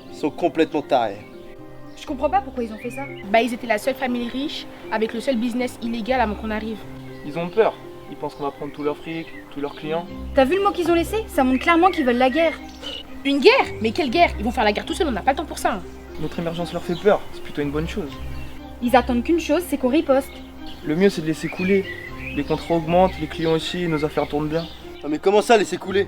Ils sont complètement tarés. Je comprends pas pourquoi ils ont fait ça. Bah ils étaient la seule famille riche avec le seul business illégal avant qu'on arrive. Ils ont peur. Ils pensent qu'on va prendre tout leur fric, tous leurs clients. T'as vu le mot qu'ils ont laissé? Ça montre clairement qu'ils veulent la guerre. Une guerre? Mais quelle guerre? Ils vont faire la guerre tout seuls, on n'a pas le temps pour ça. Hein. Notre émergence leur fait peur, c'est plutôt une bonne chose. Ils attendent qu'une chose, c'est qu'on riposte. Le mieux c'est de laisser couler. Les contrats augmentent, les clients aussi, et nos affaires tournent bien. Non mais comment ça, laisser couler?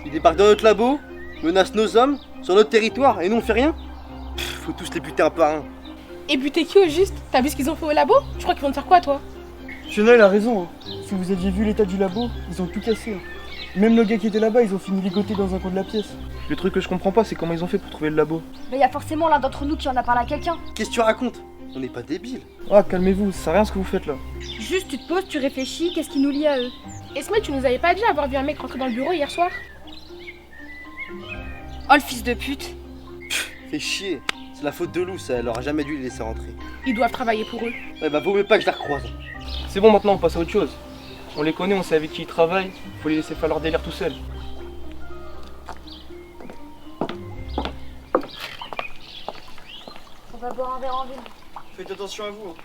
Ils débarquent dans notre labo, menacent nos hommes, sur notre territoire, et nous on fait rien? Faut tous les buter un par un. Et buter qui au juste? T'as vu ce qu'ils ont fait au labo? Je crois qu'ils vont te faire quoi toi? Fiona, elle a raison. Hein. Si vous aviez vu l'état du labo, ils ont tout cassé. Hein. Même le gars qui était là-bas, ils ont fini ligoté dans un coin de la pièce. Le truc que je comprends pas, c'est comment ils ont fait pour trouver le labo. Mais y a forcément l'un d'entre nous qui en a parlé à quelqu'un. Qu'est-ce que tu racontes? On n'est pas débiles. Ah, calmez-vous, ça sert à rien ce que vous faites là. Juste, tu te poses, tu réfléchis, qu'est-ce qui nous lie à eux? Esme, tu nous avais pas dit avoir vu un mec rentrer dans le bureau hier soir? Oh le fils de pute. Fais chier. C'est la faute de Lou, ça, elle aurait jamais dû les laisser rentrer. Ils doivent travailler pour eux. Ouais bah vaut mieux pas que je la recroise. C'est bon, maintenant on passe à autre chose. On les connaît, on sait avec qui ils travaillent, faut les laisser faire leur délire tout seuls. On va boire un verre en ville. Faites attention à vous.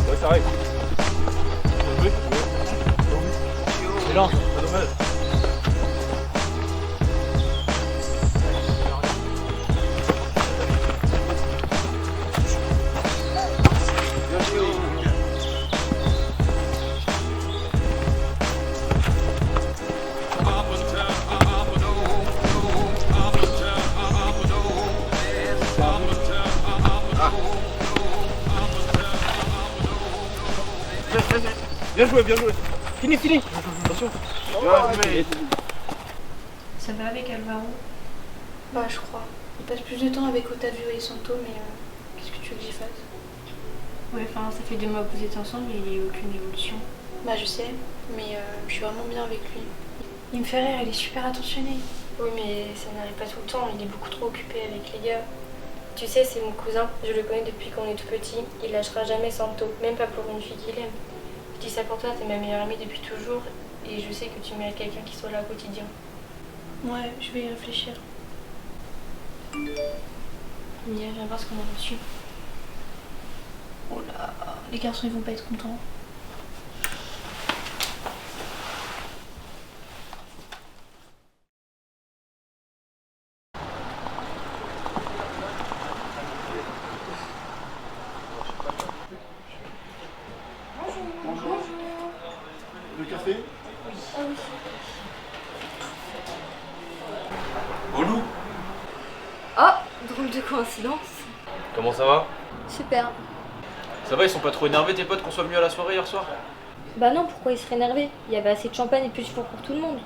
Ouais, ça arrive. C'est lent, pas dommage. Bien joué, bien joué. Fini, fini. Attention. Bien joué. Ça va avec Alvaro? Bah je crois. Il passe plus de temps avec Otavio et Santo, mais qu'est-ce que tu veux que j'y fasse? Ouais, enfin ça fait 2 mois que vous êtes ensemble et il n'y a eu aucune évolution. Bah je sais, mais je suis vraiment bien avec lui. Il me fait rire, il est super attentionné. Oui mais ça n'arrive pas tout le temps, il est beaucoup trop occupé avec les gars. Tu sais, c'est mon cousin, je le connais depuis qu'on est tout petit, il lâchera jamais Santo, même pas pour une fille qu'il aime. Je dis ça pour toi, t'es ma meilleure amie depuis toujours et je sais que tu mérites quelqu'un qui soit là au quotidien. Ouais, je vais y réfléchir. Mia, viens voir ce qu'on a reçu. Oh là, les garçons ils vont pas être contents. Le café? Ah oui. Relou. Oh, drôle de coïncidence. Comment ça va? Super. Ça va, ils sont pas trop énervés tes potes qu'on soit venus à la soirée hier soir? Bah non, pourquoi ils seraient énervés? Il y avait assez de champagne et plus de pour tout le monde.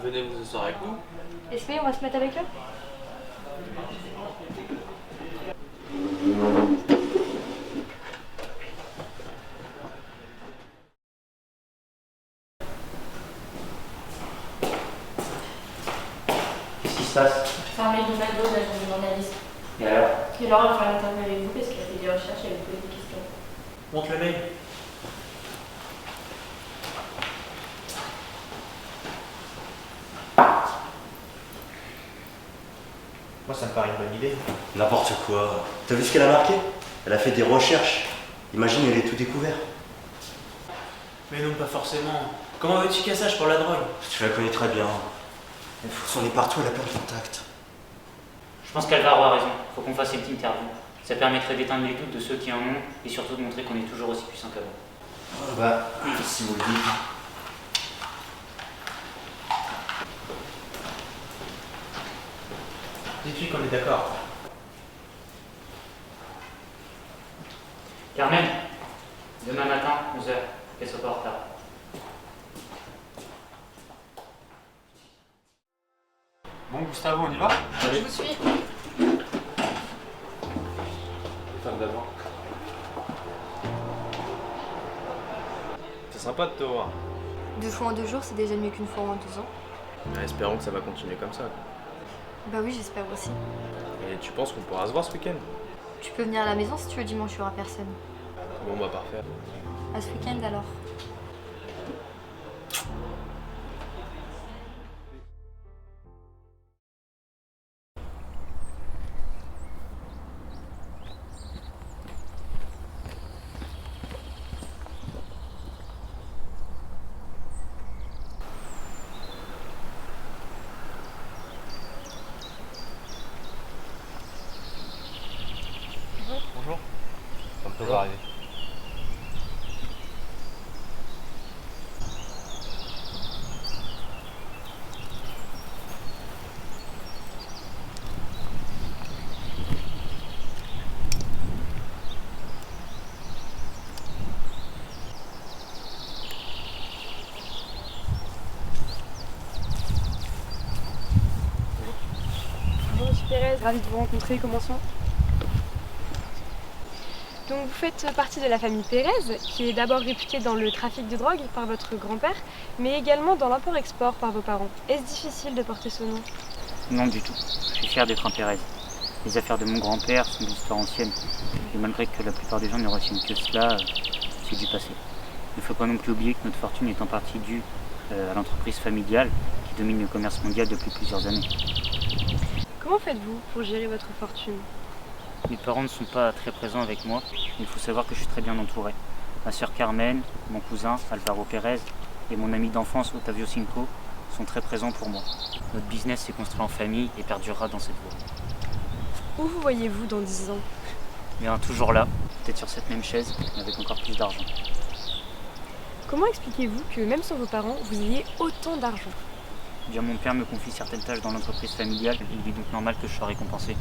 Venez vous asseoir avec nous. Esme, on va se mettre avec eux? Qu'est-ce qui se passe? Enfin, mais Donaldo, l'agent journaliste. Et alors? Et Laura va faire l'interview avec vous parce qu'elle a fait des recherches et elle vous pose des questions. Montre le mail. Moi, ça me paraît une bonne idée. N'importe quoi. T'as vu ce qu'elle a marqué? Elle a fait des recherches. Imagine, elle est tout découvert. Mais non, pas forcément. Comment veux-tu qu'elle sache pour la drogue? Tu la connais très bien. Elle fout son nez partout, elle a plein de contacts. Je pense qu'Alvaro a raison. Faut qu'on fasse une petite interview. Ça permettrait d'éteindre les doutes de ceux qui en ont et surtout de montrer qu'on est toujours aussi puissant qu'avant. Bah, si vous le dites. Dites-lui qu'on est d'accord. Carmen, demain matin, 11h, qu'elle soit pas en retard. Bon Gustavo, on y va? Je vous suis. comme d'avant. C'est sympa de te voir. 2 fois en 2 jours, c'est déjà mieux qu'une fois en 2 ans. Espérons que ça va continuer comme ça. Bah oui, j'espère aussi. Et tu penses qu'on pourra se voir ce week-end? Tu peux venir à la maison si tu veux, dimanche, il y aura personne. Bon bah parfait. À ce week-end alors. Bonjour. Comme ça va arriver. Bonjour Monsieur Pérez, ravi de vous rencontrer, commençons. Donc vous faites partie de la famille Pérez, qui est d'abord réputée dans le trafic de drogue par votre grand-père, mais également dans l'import-export par vos parents. Est-ce difficile de porter ce nom? Non du tout. Je suis fier d'être un Pérez. Les affaires de mon grand-père sont d'histoire ancienne. Et malgré que la plupart des gens ne retiennent que cela, c'est du passé. Il ne faut pas non plus oublier que notre fortune est en partie due à l'entreprise familiale qui domine le commerce mondial depuis plusieurs années. Comment faites-vous pour gérer votre fortune? Mes parents ne sont pas très présents avec moi, mais il faut savoir que je suis très bien entouré. Ma sœur Carmen, mon cousin Alvaro Pérez et mon ami d'enfance Otavio Cinco sont très présents pour moi. Notre business s'est construit en famille et perdurera dans cette voie. Où vous voyez-vous dans 10 ans? Bien, toujours là, peut-être sur cette même chaise, mais avec encore plus d'argent. Comment expliquez-vous que même sans vos parents, vous ayez autant d'argent? Bien, mon père me confie certaines tâches dans l'entreprise familiale, il est donc normal que je sois récompensé.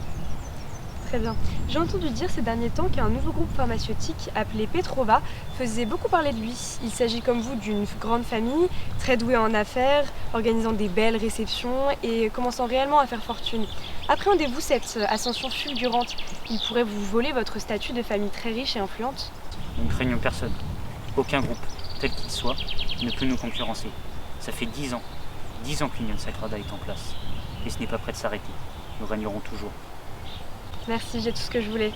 Très bien. J'ai entendu dire ces derniers temps qu'un nouveau groupe pharmaceutique appelé Petrova faisait beaucoup parler de lui. Il s'agit comme vous d'une grande famille, très douée en affaires, organisant des belles réceptions et commençant réellement à faire fortune. Appréhendez-vous cette ascension fulgurante? Il pourrait vous voler votre statut de famille très riche et influente? Nous ne craignons personne. Aucun groupe, tel qu'il soit, ne peut nous concurrencer. Ça fait 10 ans que l'Union Sagrada est en place. Et ce n'est pas prêt de s'arrêter. Nous régnerons toujours. Merci, j'ai tout ce que je voulais.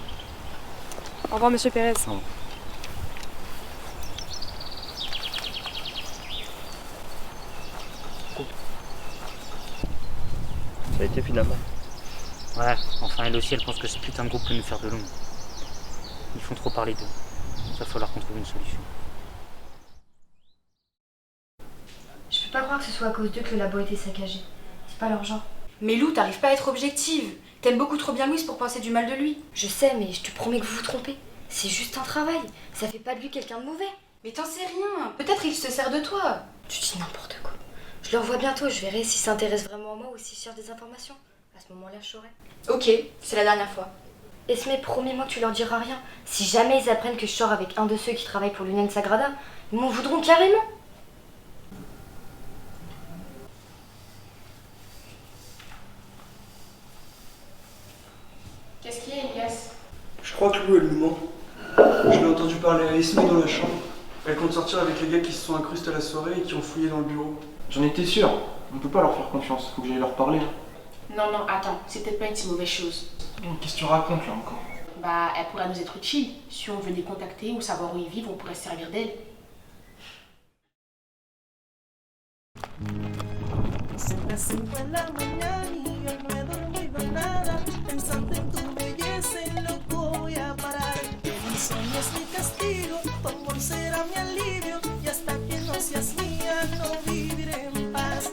Au revoir, Monsieur Pérez. Au revoir. Ça a été finalement. Ouais, enfin elle aussi, elle pense que ce putain de groupe peut nous faire de l'ombre. Ils font trop parler d'eux. Il va falloir qu'on trouve une solution. Je peux pas croire que ce soit à cause d'eux que le labo a été saccagé. C'est pas leur genre. Mais Lou, t'arrives pas à être objective. T'aimes beaucoup trop bien Louise pour penser du mal de lui. Je sais, mais je te promets que vous vous trompez. C'est juste un travail. Ça fait pas de lui quelqu'un de mauvais. Mais t'en sais rien. Peut-être il se sert de toi. Tu dis n'importe quoi. Je le revois bientôt, je verrai s'il s'intéresse vraiment à moi ou s'il cherche des informations. À ce moment-là, je saurai. Ok, c'est la dernière fois. Esme, promets-moi que tu leur diras rien. Si jamais ils apprennent que je sors avec un de ceux qui travaillent pour l'Union Sagrada, ils m'en voudront carrément. Qu'est-ce qu'il y a, Elias? Je crois que Lou, elle nous ment. Je l'ai entendu parler à Esme dans la chambre. Elle compte sortir avec les gars qui se sont incrustés à la soirée et qui ont fouillé dans le bureau. J'en étais sûr. On peut pas leur faire confiance, faut que j'aille leur parler. Non, non, attends, c'est peut-être pas une si mauvaise chose. Qu'est-ce que tu racontes là encore? Bah, elle pourrait nous être utile. Si on veut les contacter ou savoir où ils vivent, on pourrait se servir d'elle. Son las 5 de la mañana y yo no he dormido nada, pensando en tu belleza y loco voy a parar. El insomnio es mi castigo, tu amor será mi alivio, y hasta que no seas mía no viviré en paz.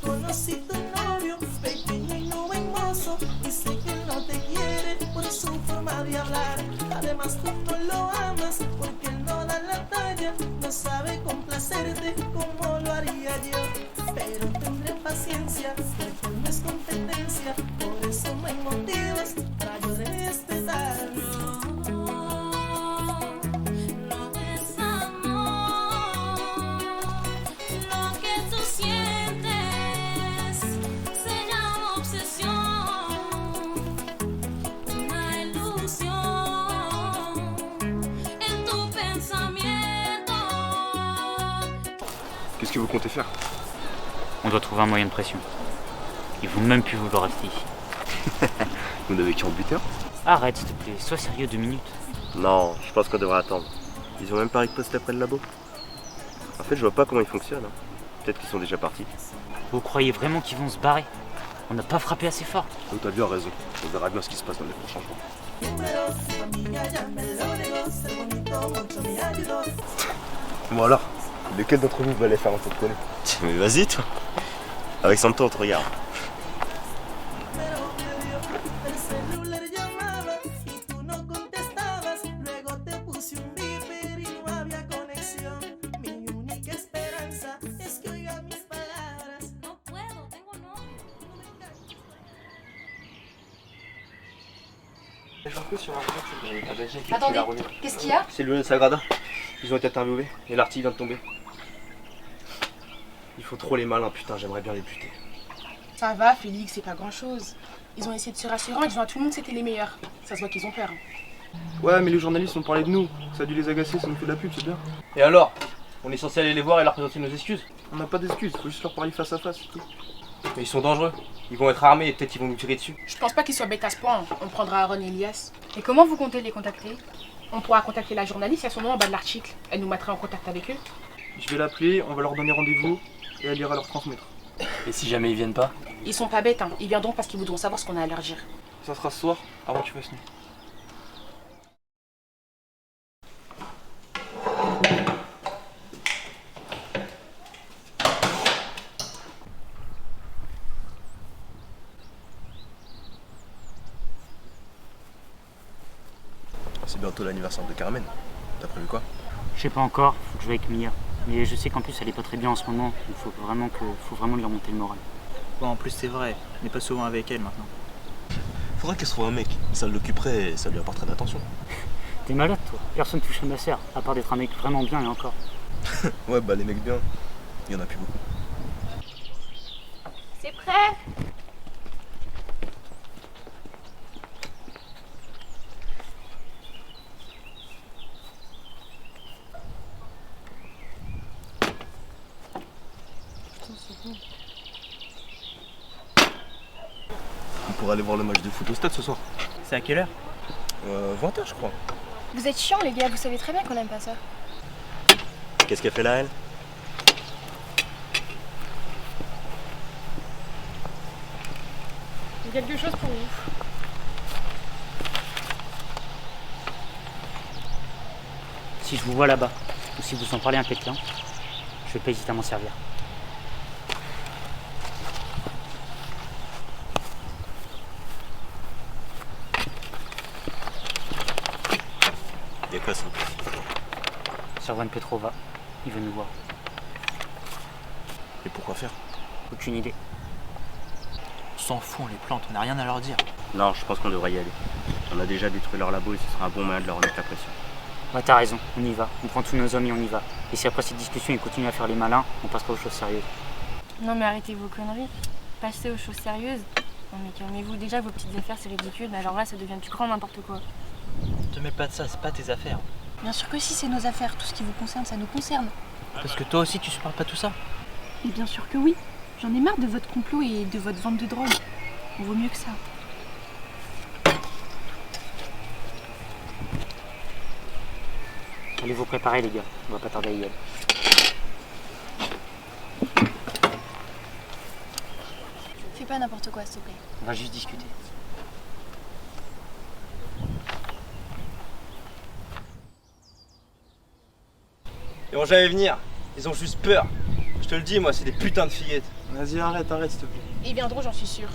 Conocí tu novio, pequeño y no hermoso, y sé que no te quiere por su forma de hablar. Además tú no lo amas porque él no da la talla, no sabe complacerte como lo haría yo. Pero tendré paciencia, porque no es competencia, por eso no hay motivos para yo respetarlo. Una ilusión. que vous comptez faire? On doit trouver un moyen de pression. Ils vont même plus vouloir rester ici. Vous n'avez qu'à en buter un? Arrête s'il te plaît, sois sérieux 2 minutes. Non, je pense qu'on devrait attendre. Ils ont même pas riposté après le labo. En fait, je vois pas comment ils fonctionnent. Peut-être qu'ils sont déjà partis. Vous croyez vraiment qu'ils vont se barrer? On n'a pas frappé assez fort. Octavio a raison. On verra bien ce qui se passe dans les prochains jours. Bon alors, lequel d'entre vous va aller faire un tour de coller? Mais vas-y toi. Avec Santo, on te regarde. Attendez, qu'est-ce qu'il y a? C'est le Sagrada. Ils ont été interviewés et l'article vient de tomber. Ils font trop les malins, putain, j'aimerais bien les buter. Ça va, Félix, c'est pas grand-chose. Ils ont essayé de se rassurer en disant à tout le monde que c'était les meilleurs. Ça se voit qu'ils ont peur. Ouais, mais les journalistes ont parlé de nous. Ça a dû les agacer, ça nous fait de la pub, c'est bien. Et alors? On est censé aller les voir et leur présenter nos excuses? On n'a pas d'excuses, faut juste leur parler face à face, c'est tout. Mais ils sont dangereux. Ils vont être armés et peut-être ils vont nous tirer dessus. Je pense pas qu'ils soient bêtes à ce point. On prendra Aaron et Elias. Et comment vous comptez les contacter? On pourra contacter la journaliste à son nom en bas de l'article. Elle nous mettra en contact avec eux. Je vais l'appeler, on va leur donner rendez-vous et elle ira leur transmettre. Et si jamais ils viennent pas? Ils sont pas bêtes, hein. Ils viendront parce qu'ils voudront savoir ce qu'on a à leur dire. Ça sera ce soir, avant que tu fasses nuit. C'est bientôt l'anniversaire de Carmen. T'as prévu quoi? Je sais pas encore, faut que je joue avec Mia. Mais je sais qu'en plus elle est pas très bien en ce moment, il faut vraiment lui remonter le moral. Bon, en plus c'est vrai, on n'est pas souvent avec elle maintenant. Faudrait qu'elle se trouve un mec, ça l'occuperait et ça lui apporterait d'attention. T'es malade toi, personne touche à ma sœur, à part d'être un mec vraiment bien et encore. Ouais, bah les mecs bien, il y en a plus beaucoup. C'est prêt? On pourrait aller voir le match de foot au stade ce soir. C'est à quelle heure? 20h je crois. Vous êtes chiants les gars, vous savez très bien qu'on aime pas ça. Qu'est-ce qu'elle fait là, elle? J'ai quelque chose pour vous. Si je vous vois là-bas, ou si vous en parlez à quelqu'un, je vais pas hésiter à m'en servir. Y'a quoi ça? Servan Petrova, il veut nous voir. Et pourquoi faire? Aucune idée. On s'en fout, on les plante, on n'a rien à leur dire. Non, je pense qu'on devrait y aller. On a déjà détruit leur labo et ce sera un bon moyen de leur remettre la pression. Ouais, t'as raison, on y va. On prend tous nos hommes et on y va. Et si après cette discussion ils continuent à faire les malins, on passera aux choses sérieuses. Non mais arrêtez vos conneries. Passez aux choses sérieuses. Non mais calmez-vous, déjà vos petites affaires c'est ridicule, mais alors là ça devient du grand n'importe quoi. Te mêle pas de ça, c'est pas tes affaires. Bien sûr que si, c'est nos affaires. Tout ce qui vous concerne, ça nous concerne. Parce que toi aussi tu supportes pas tout ça. Et bien sûr que oui. J'en ai marre de votre complot et de votre vente de drogue. On vaut mieux que ça. Allez vous préparer les gars, on va pas tarder à y aller. Fais pas n'importe quoi, s'il te plaît. On va juste discuter. Ils vont jamais venir. Ils ont juste peur. Je te le dis, moi, c'est des putains de fillettes. Vas-y, arrête s'il te plaît. Ils viendront, j'en suis sûre.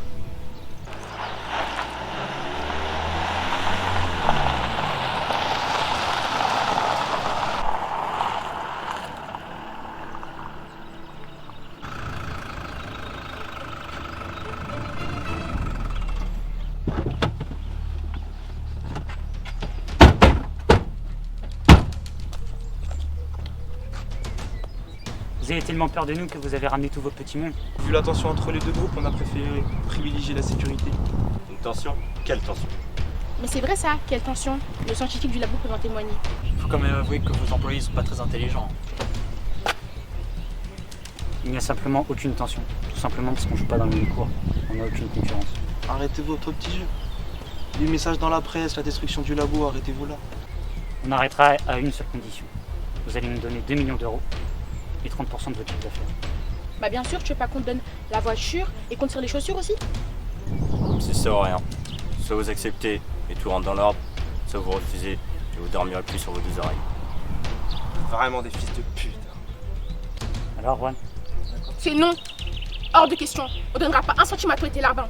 Vous avez tellement peur de nous que vous avez ramené tout votre petit monde. Vu la tension entre les deux groupes, on a préféré privilégier la sécurité. Une tension? Quelle tension? Mais c'est vrai ça, quelle tension. Le scientifique du labo peut en témoigner. Faut quand même avouer que vos employés sont pas très intelligents. Il n'y a simplement aucune tension. Tout simplement parce qu'on joue pas dans le même cours. On n'a aucune concurrence. Arrêtez votre petit jeu. Les messages dans la presse, la destruction du labo, arrêtez-vous là. On arrêtera à une seule condition. Vous allez nous donner 2 millions d'euros et 30% de votre chiffre d'affaires. Bah bien sûr, tu veux pas qu'on te donne la voiture et qu'on te tire les chaussures aussi? Ça sert à rien. Soit vous acceptez et tout rentre dans l'ordre, soit vous refusez et vous dormirez plus sur vos 2 oreilles. Vraiment des fils de pute. Alors, Juan? C'est non. Hors de question. On donnera pas un centime à toi et tes larbins.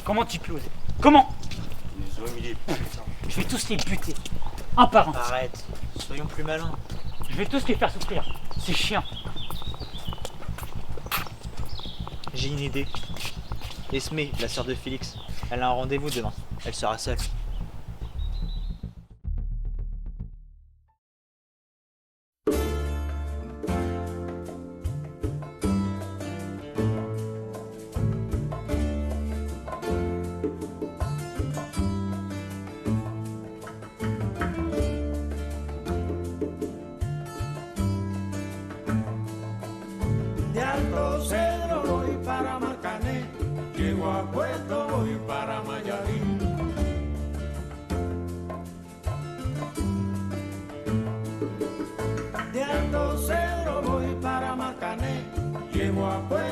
Comment tu peux oser? Comment? Les hommes, il est putain. Je vais tous les buter. Un par un. Arrête, soyons plus malins. Je vais tous les faire souffrir. C'est chiant. J'ai une idée. Esme, la sœur de Félix, elle a un rendez-vous demain. Elle sera seule. De Alto Cedro voy para Marcané, llego a Puerto, voy para Mayarín. De Alto Cedro voy para Marcané, llego a Puerto.